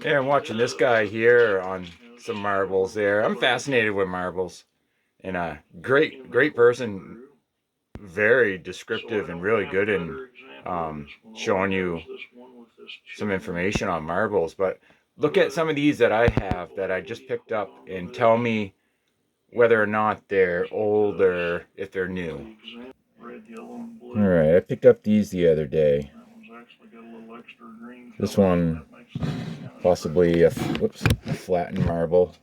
Yeah, I'm watching this guy here on some marbles there. I'm fascinated with marbles. And a great person, very descriptive and really good in showing you some information on marbles. But look at some of these that I have that I just picked up and tell me whether or not they're old or if they're new. Alright, I picked up these the other day. This one, possibly a flattened marble.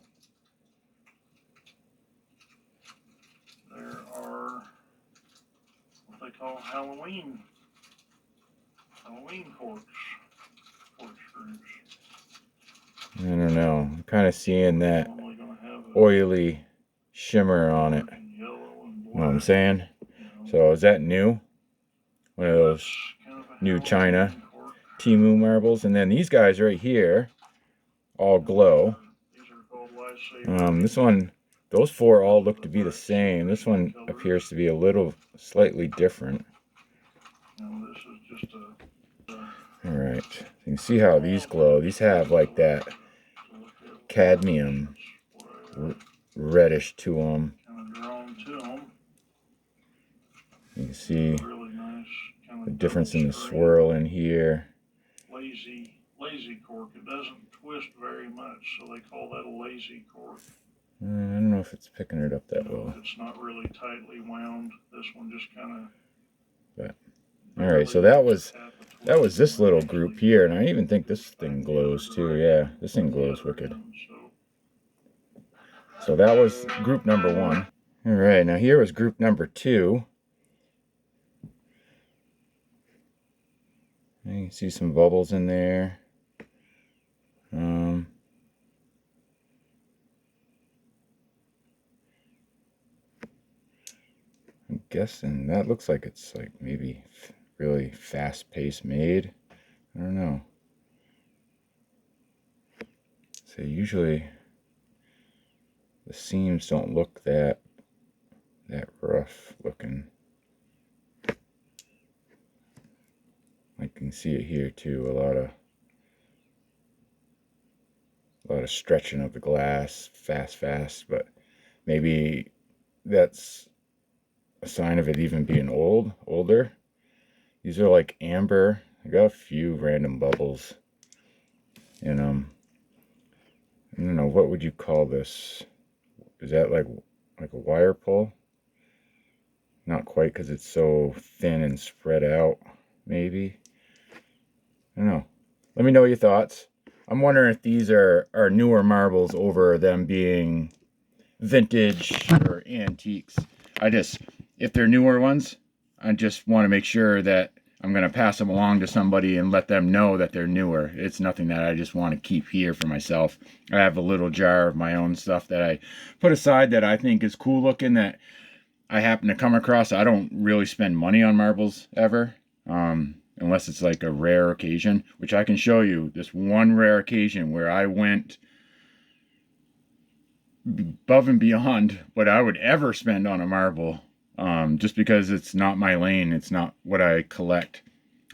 There are what they call Halloween corks screws. I don't know. I'm kind of seeing that oily shimmer on it. You know what I'm saying? So is that new? One of those new China Timu marbles. And then these guys right here all glow. This one, those four all look to be the same. This one appears to be a little slightly different. Alright, you can see how these glow. These have like that cadmium reddish to them. You can see the difference in the swirl in here. Lazy cork. It doesn't twist very much, so they call that a lazy cork. I don't know if it's picking it up that well. It's not really tightly wound. This one just kind of. All right, so that was this little group here, and I even think this thing glows too. Yeah, this thing glows wicked. So that was group number 1. All right, now here was group number 2. You can see some bubbles in there. I'm guessing that looks like it's like maybe really fast-paced made. I don't know. So usually the seams don't look that rough looking. I can see it here too. A lot of stretching of the glass, fast, but maybe that's a sign of it even being older. These are like amber. I got a few random bubbles in them. I don't know, what would you call this? Is that like a wire pull? Not quite, because it's so thin and spread out, maybe. I don't know. Let me know your thoughts. I'm wondering if these are newer marbles over them being vintage or antiques. If they're newer ones, I just want to make sure that I'm going to pass them along to somebody and let them know that they're newer. It's nothing that I just want to keep here for myself. I have a little jar of my own stuff that I put aside that I think is cool looking, that I happen to come across. I don't really spend money on marbles ever, unless it's like a rare occasion, which I can show you this one rare occasion where I went above and beyond what I would ever spend on a marble, just because it's not my lane. It's not what I collect.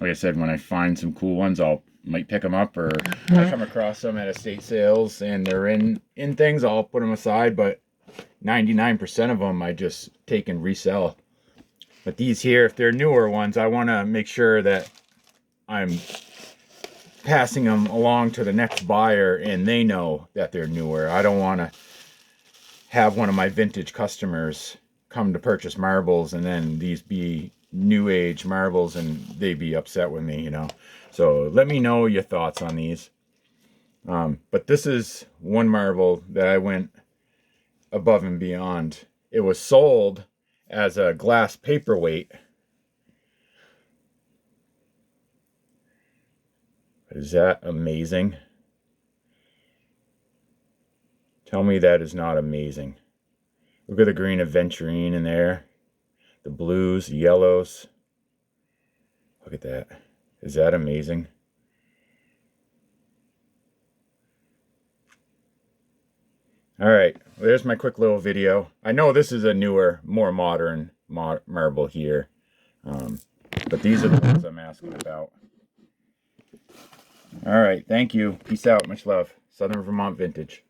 Like I said, when I find some cool ones, might pick them up, or I come across them at estate sales and they're in things, I'll put them aside, but 99% of them I just take and resell. But these here, if they're newer ones, I want to make sure that I'm passing them along to the next buyer and they know that they're newer. I don't want to have one of my vintage customers come to purchase marbles and then these be new age marbles and they be upset with me, you know. So let me know your thoughts on these. But this is one marble that I went above and beyond. It was sold as a glass paperweight. Is that amazing? Tell me that is not amazing. Look at the green aventurine in there. The blues, the yellows. Look at that. Is that amazing? Alright, well, there's my quick little video. I know this is a newer, more modern marble here. But these are the ones I'm asking about. All right. Thank you. Peace out. Much love. Southern Vermont Vintage.